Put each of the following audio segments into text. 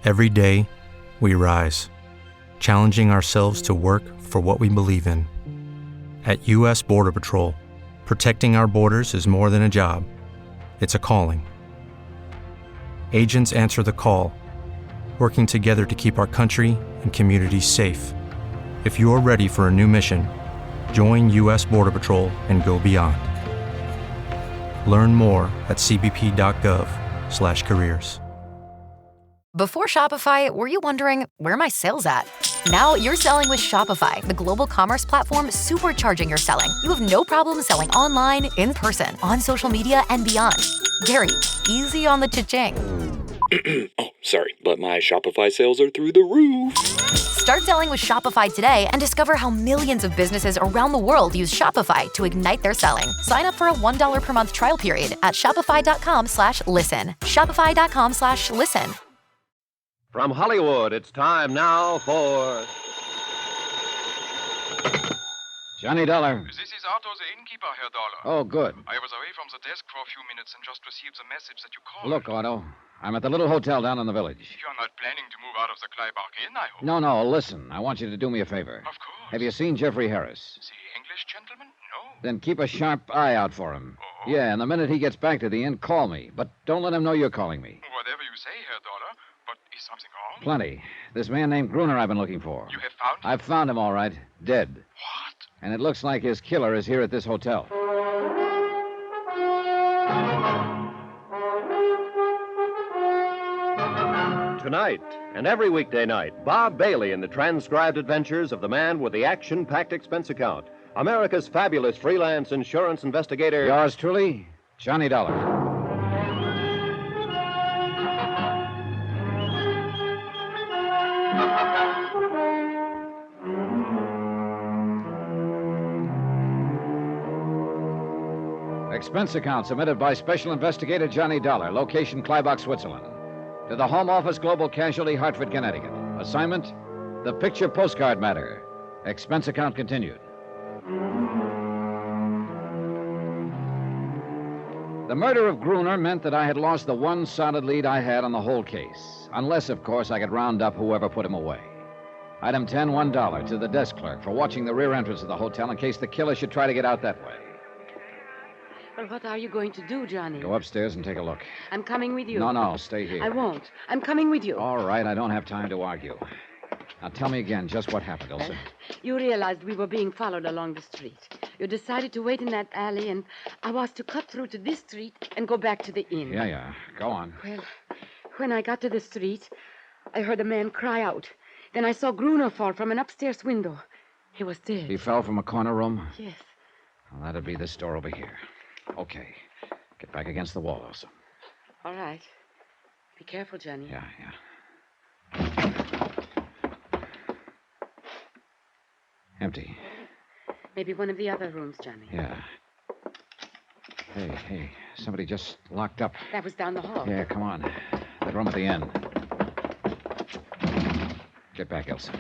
Every day, we rise, challenging ourselves to work for what we believe in. At U.S. Border Patrol, protecting our borders is more than a job. It's a calling. Agents answer the call, working together to keep our country and communities safe. If you're ready for a new mission, join U.S. Border Patrol and go beyond. Learn more at cbp.gov/careers. Before Shopify, were you wondering, where are my sales at? Now you're selling with Shopify, the global commerce platform supercharging your selling. You have no problem selling online, in person, on social media, and beyond. Gary, easy on the cha-ching. Oh, sorry, but my Shopify sales are through the roof. Start selling with Shopify today and discover how millions of businesses around the world use Shopify to ignite their selling. Sign up for a $1 per month trial period at shopify.com/listen. Shopify.com/listen. From Hollywood, it's time now for... Johnny Dollar. This is Otto, the innkeeper, Herr Dollar. Oh, good. I was away from the desk for a few minutes and just received the message that you called. Look, Otto, I'm at the little hotel down in the village. You're not planning to move out of the Kleibach Inn, I hope. No, listen. I want you to do me a favor. Of course. Have you seen Jeffrey Harris? The English gentleman? No. Then keep a sharp eye out for him. Oh? Yeah, and the minute he gets back to the inn, call me. But don't let him know you're calling me. Whatever you say, Herr Dollar. But is something wrong? Plenty. This man named Gruner I've been looking for. You have found him? I've found him, all right. Dead. What? And it looks like his killer is here at this hotel. Tonight, and every weekday night, Bob Bailey in the transcribed adventures of the man with the action-packed expense account. America's fabulous freelance insurance investigator. Yours truly, Johnny Dollar. Expense account submitted by Special Investigator Johnny Dollar, location Kleibach, Switzerland. To the Home Office, Global Casualty, Hartford, Connecticut. Assignment, the picture postcard matter. Expense account continued. The murder of Gruner meant that I had lost the one solid lead I had on the whole case. Unless, of course, I could round up whoever put him away. Item 10, $1 to the desk clerk for watching the rear entrance of the hotel in case the killer should try to get out that way. Well, what are you going to do, Johnny? Go upstairs and take a look. I'm coming with you. No, stay here. I won't. I'm coming with you. All right, I don't have time to argue. Now, tell me again just what happened, Elsa. You realized we were being followed along the street. You decided to wait in that alley, and I was to cut through to this street and go back to the inn. Yeah. Go on. Well, when I got to the street, I heard a man cry out. Then I saw Gruner fall from an upstairs window. He was dead. He fell from a corner room? Yes. Well, that'd be this door over here. Okay. Get back against the wall, Elsa. All right. Be careful, Johnny. Yeah. Empty. Maybe one of the other rooms, Johnny. Yeah. Hey. Somebody just locked up. That was down the hall. Yeah, come on. That room at the end. Get back, Elsa.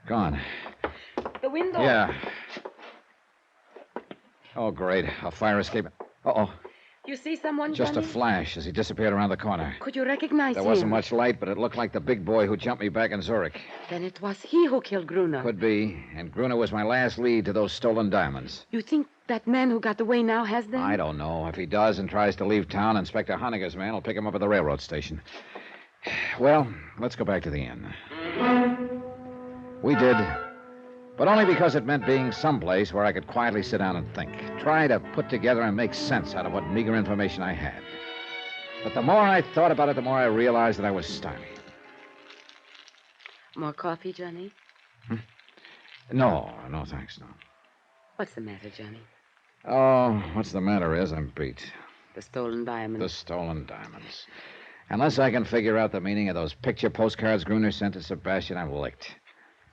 Gone. The window. Yeah. Oh, great. A fire escape. Uh-oh. You see someone, Just Johnny? a flash as he disappeared around the corner. Could you recognize There him? wasn't much light, but it looked like the big boy who jumped me back in Zurich. Then it was he who killed Gruner. Could be. And Gruner was my last lead to those stolen diamonds. You think that man who got away now has them? I don't know. If he does and tries to leave town, Inspector Honegger's man will pick him up at the railroad station. Well, let's go back to the inn. We did. But only because it meant being someplace where I could quietly sit down and think. Try to put together and make sense out of what meager information I had. But the more I thought about it, the more I realized that I was stymied. More coffee, Johnny? No, thanks, no. What's the matter, Johnny? Oh, what's the matter is I'm beat. The stolen diamonds. The stolen diamonds. Unless I can figure out the meaning of those picture postcards Gruner sent to Sebastian, I'm licked.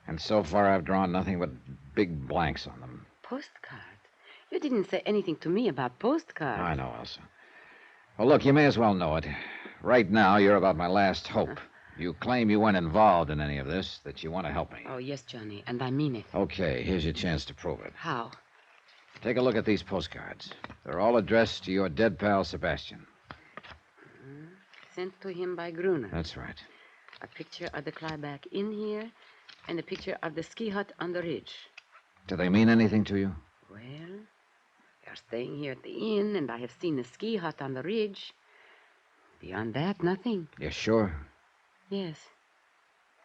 And so far, I've drawn nothing but big blanks on them. Postcard? You didn't say anything to me about postcards. I know, Elsa. Well, look, you may as well know it. Right now, you're about my last hope. You claim you weren't involved in any of this, that you want to help me. Oh, yes, Johnny, and I mean it. Okay, here's your chance to prove it. How? Take a look at these postcards. They're all addressed to your dead pal, Sebastian. Sent to him by Gruner. That's right. A picture of the Clyback Inn here, and a picture of the ski hut on the ridge. Do they mean anything to you? Well, they are staying here at the inn, and I have seen the ski hut on the ridge. Beyond that, nothing. You sure? Yes.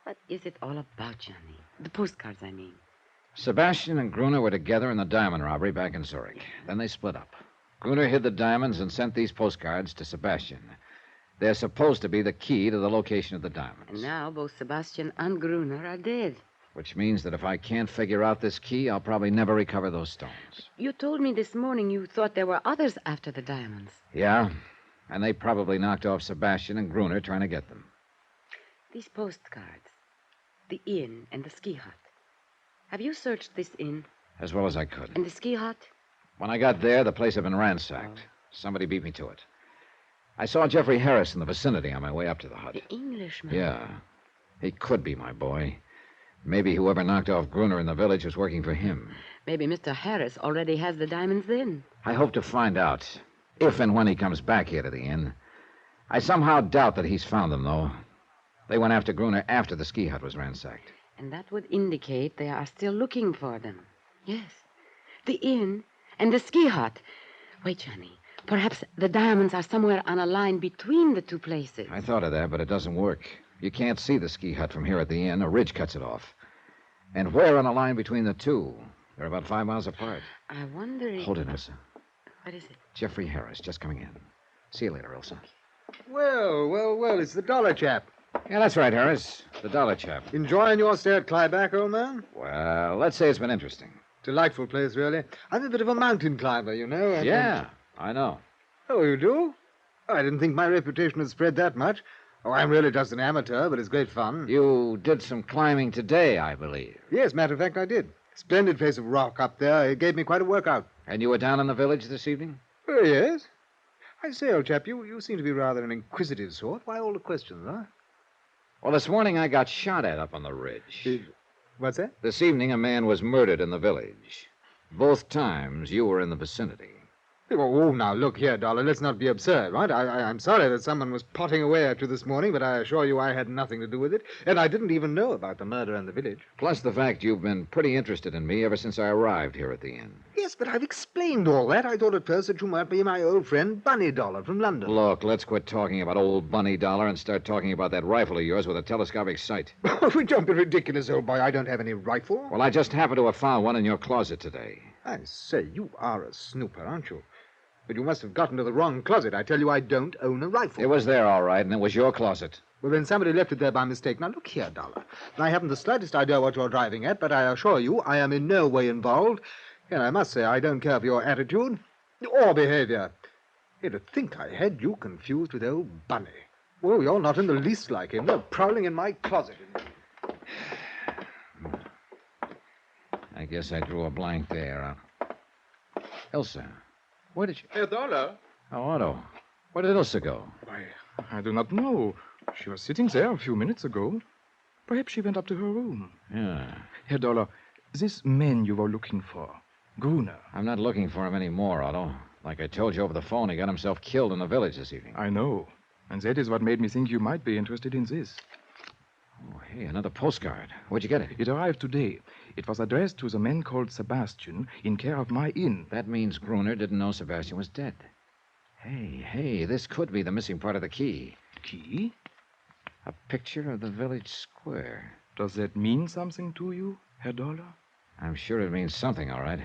What is it all about, Johnny? The postcards, I mean. Sebastian and Gruner were together in the diamond robbery back in Zurich. Then they split up. Gruner hid the diamonds and sent these postcards to Sebastian. They're supposed to be the key to the location of the diamonds. And now both Sebastian and Gruner are dead. Which means that if I can't figure out this key, I'll probably never recover those stones. You told me this morning you thought there were others after the diamonds. Yeah, and they probably knocked off Sebastian and Gruner trying to get them. These postcards, the inn and the ski hut. Have you searched this inn? As well as I could. And the ski hut? When I got there, the place had been ransacked. Somebody beat me to it. I saw Jeffrey Harris in the vicinity on my way up to the hut. The Englishman? Yeah. He could be my boy. Maybe whoever knocked off Gruner in the village was working for him. Maybe Mr. Harris already has the diamonds then. I hope to find out if and when he comes back here to the inn. I somehow doubt that he's found them, though. They went after Gruner after the ski hut was ransacked. And that would indicate they are still looking for them. Yes. The inn and the ski hut. Wait, Johnny. Perhaps the diamonds are somewhere on a line between the two places. I thought of that, but it doesn't work. You can't see the ski hut from here at the inn. A ridge cuts it off. And where on a line between the two? They're about 5 miles apart. I wonder if... Hold it, Elsa. What is it? Jeffrey Harris, just coming in. See you later, Elsa. Well, it's the dollar chap. Yeah, that's right, Harris. The dollar chap. Enjoying your stay at Clyback, old man? Well, let's say it's been interesting. Delightful place, really. I'm a bit of a mountain climber, you know. Yeah, I know. Oh, you do? Oh, I didn't think my reputation had spread that much. Oh, I'm really just an amateur, but it's great fun. You did some climbing today, I believe. Yes, matter of fact, I did. Splendid face of rock up there. It gave me quite a workout. And you were down in the village this evening? Oh, yes. I say, old chap, you seem to be rather an inquisitive sort. Why all the questions, huh? Well, this morning I got shot at up on the ridge. What's that? This evening a man was murdered in the village. Both times you were in the vicinity. Oh, now, look here, Dollar. Let's not be absurd, right? I'm sorry that someone was potting away at you this morning, but I assure you I had nothing to do with it. And I didn't even know about the murder in the village. Plus the fact you've been pretty interested in me ever since I arrived here at the inn. Yes, but I've explained all that. I thought at first that you might be my old friend Bunny Dollar from London. Look, let's quit talking about old Bunny Dollar and start talking about that rifle of yours with a telescopic sight. Don't be ridiculous, old boy. I don't have any rifle. Well, I just happened to have found one in your closet today. I say, you are a snooper, aren't you? But you must have gotten to the wrong closet. I tell you, I don't own a rifle. It was there, all right, and it was your closet. Well, then somebody left it there by mistake. Now, look here, Dollar. I haven't the slightest idea what you're driving at, but I assure you I am in no way involved. And I must say I don't care for your attitude or behavior. Hey, to think I had you confused with old Bunny. Well, you're not in the least like him. No, prowling in my closet. I guess I drew a blank there. Elsa, where did you... Herr Dollar. Oh, Otto. Where did Elsa go? Why, I do not know. She was sitting there a few minutes ago. Perhaps she went up to her room. Yeah. Herr Dollar, this man you were looking for, Gruner. I'm not looking for him anymore, Otto. Like I told you over the phone, he got himself killed in the village this evening. I know. And that is what made me think you might be interested in this. Oh, hey, another postcard. Where'd you get it? It arrived today. It was addressed to the man called Sebastian in care of my inn. That means Gruner didn't know Sebastian was dead. Hey, this could be the missing part of the key. Key? A picture of the village square. Does that mean something to you, Herr Dollar? I'm sure it means something, all right.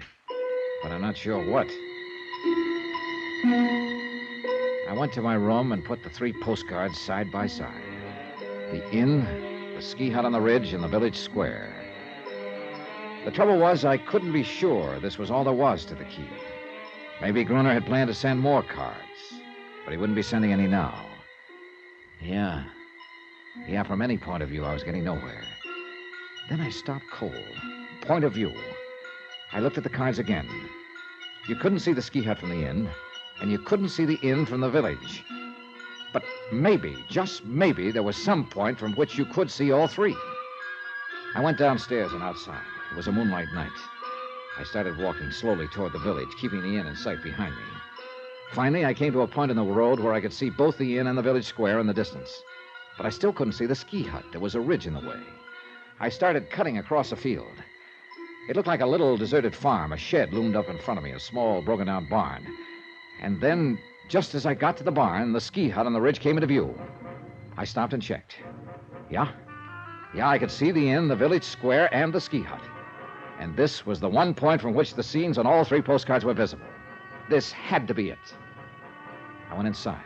But I'm not sure what. I went to my room and put the 3 postcards side by side. The inn, the ski hut on the ridge, and the village square. The trouble was I couldn't be sure this was all there was to the key. Maybe Gruner had planned to send more cards, but he wouldn't be sending any now. Yeah, from any point of view, I was getting nowhere. Then I stopped cold. Point of view. I looked at the cards again. You couldn't see the ski hut from the inn, and you couldn't see the inn from the village. But maybe, just maybe, there was some point from which you could see all 3. I went downstairs and outside. It was a moonlight night. I started walking slowly toward the village, keeping the inn in sight behind me. Finally, I came to a point in the road where I could see both the inn and the village square in the distance. But I still couldn't see the ski hut. There was a ridge in the way. I started cutting across a field. It looked like a little deserted farm. A shed loomed up in front of me, a small, broken-down barn. And then, just as I got to the barn, the ski hut on the ridge came into view. I stopped and checked. Yeah, I could see the inn, the village square, and the ski hut. And this was the one point from which the scenes on all 3 postcards were visible. This had to be it. I went inside.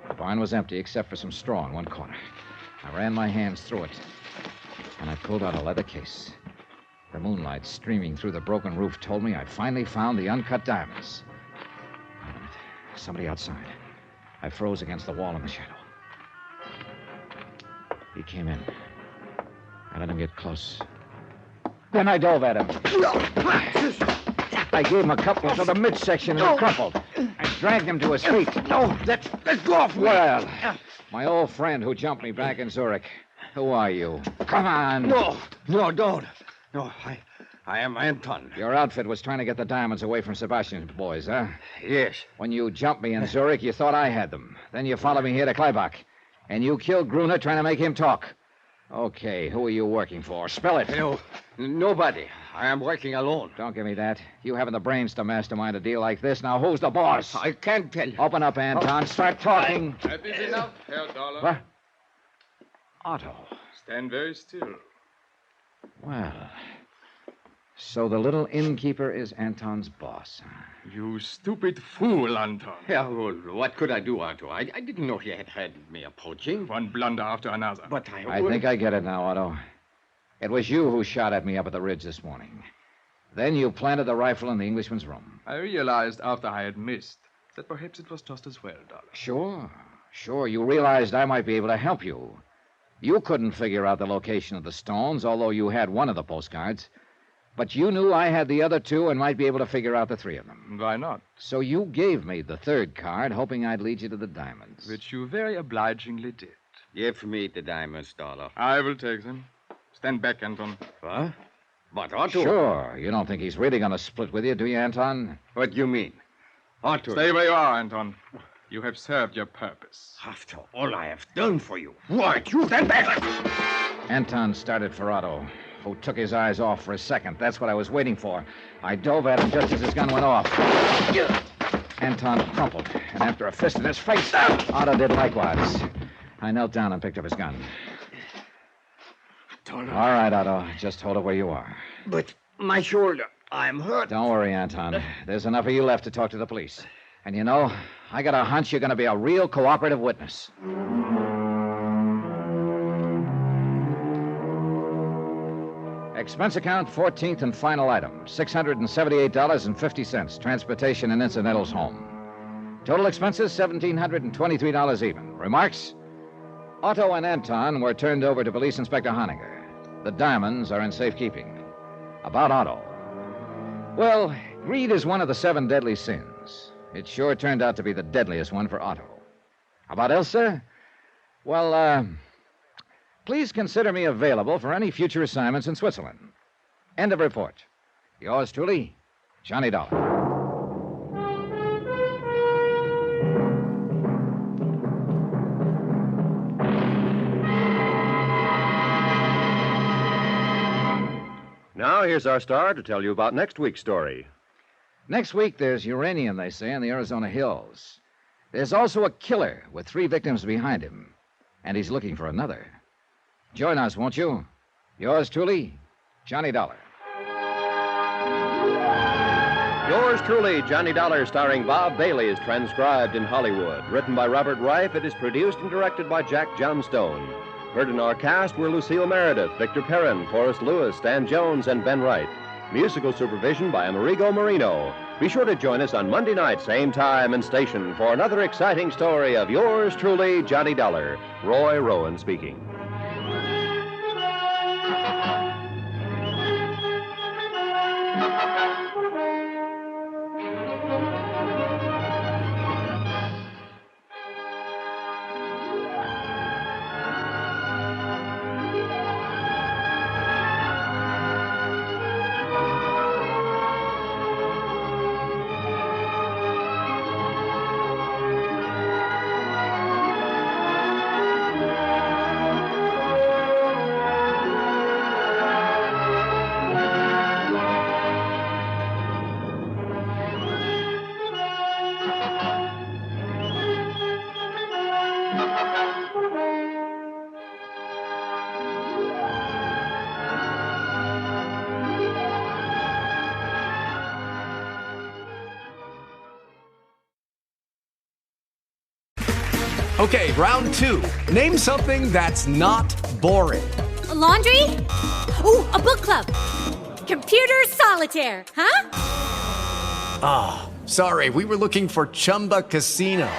The barn was empty except for some straw in one corner. I ran my hands through it, and I pulled out a leather case. The moonlight streaming through the broken roof told me I'd finally found the uncut diamonds. Wait a minute. Somebody outside. I froze against the wall in the shadow. He came in. I let him get close. Then I dove at him. I gave him a couple to the midsection and he crumpled. I dragged him to his feet. No, let's go off. Well, my old friend who jumped me back in Zurich. Who are you? Come on. No, don't. No, I am Anton. Your outfit was trying to get the diamonds away from Sebastian's boys, huh? Yes. When you jumped me in Zurich, you thought I had them. Then you followed me here to Kleibach. And you killed Gruner trying to make him talk. Okay, who are you working for? Spell it. No, nobody. I am working alone. Don't give me that. You haven't the brains to mastermind a deal like this. Now, who's the boss? I can't tell you. Open up, Anton. Start talking. That is enough, Herr Dollar. What? Otto. Stand very still. Well, so the little innkeeper is Anton's boss. You stupid fool, Anton. Yeah, well, what could I do, Otto? I didn't know he had me approaching. One blunder after another. But I think I get it now, Otto. It was you who shot at me up at the ridge this morning. Then you planted the rifle in the Englishman's room. I realized after I had missed that perhaps it was just as well, Dollar. Sure. You realized I might be able to help you. You couldn't figure out the location of the stones, although you had one of the postcards. But you knew I had the other 2 and might be able to figure out the 3 of them. Why not? So you gave me the 3rd card, hoping I'd lead you to the diamonds. Which you very obligingly did. Give me the diamonds, Dollar. I will take them. Stand back, Anton. What? But Otto... Sure. You don't think he's really going to split with you, do you, Anton? What do you mean? Otto... Stay where you are, Anton. You have served your purpose. After all I have done for you, why, you stand back! Anton started for Otto, who took his eyes off for a second. That's what I was waiting for. I dove at him just as his gun went off. Anton crumpled, and after a fist in his face, Otto did likewise. I knelt down and picked up his gun. All right, Otto. Just hold it where you are. But my shoulder, I'm hurt. Don't worry, Anton. There's enough of you left to talk to the police. And you know, I got a hunch you're going to be a real cooperative witness. Expense account, 14th and final item, $678.50, transportation and incidentals home. Total expenses, $1,723 even. Remarks? Otto and Anton were turned over to Police Inspector Honegger. The diamonds are in safekeeping. About Otto. Well, greed is one of the 7 deadly sins. It sure turned out to be the deadliest one for Otto. About Elsa? Well, please consider me available for any future assignments in Switzerland. End of report. Yours truly, Johnny Dollar. Now, here's our star to tell you about next week's story. Next week, there's uranium, they say, in the Arizona hills. There's also a killer with 3 victims behind him, and he's looking for another. Join us, won't you? Yours truly, Johnny Dollar. Yours truly, Johnny Dollar, starring Bob Bailey, is transcribed in Hollywood. Written by Robert Reif, it is produced and directed by Jack Johnstone. Heard in our cast were Lucille Meredith, Victor Perrin, Forrest Lewis, Stan Jones, and Ben Wright. Musical supervision by Amerigo Marino. Be sure to join us on Monday night, same time and station, for another exciting story of yours truly, Johnny Dollar. Roy Rowan speaking. Okay, round two. Name something that's not boring. A laundry? Ooh, a book club. Computer solitaire, huh? Ah, oh, sorry, we were looking for Chumba Casino.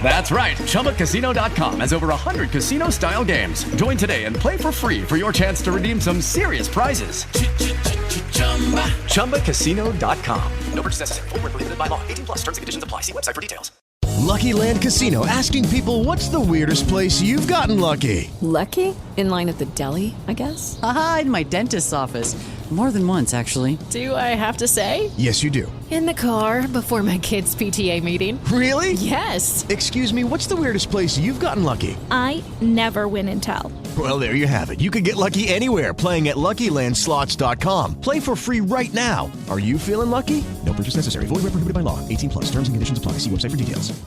That's right, ChumbaCasino.com has over 100 casino-style games. Join today and play for free for your chance to redeem some serious prizes. ChumbaCasino.com. No purchase necessary. Void where prohibited by law. 18+ terms and conditions apply. See website for details. Lucky Land Casino, asking people, what's the weirdest place you've gotten lucky? Lucky? In line at the deli, I guess? Aha, in my dentist's office. More than once, actually. Do I have to say? Yes, you do. In the car before my kids' PTA meeting. Really? Yes. Excuse me, what's the weirdest place you've gotten lucky? I never win and tell. Well, there you have it. You can get lucky anywhere, playing at LuckyLandSlots.com. Play for free right now. Are you feeling lucky? No purchase necessary. Void where prohibited by law. 18+ terms and conditions apply. See website for details.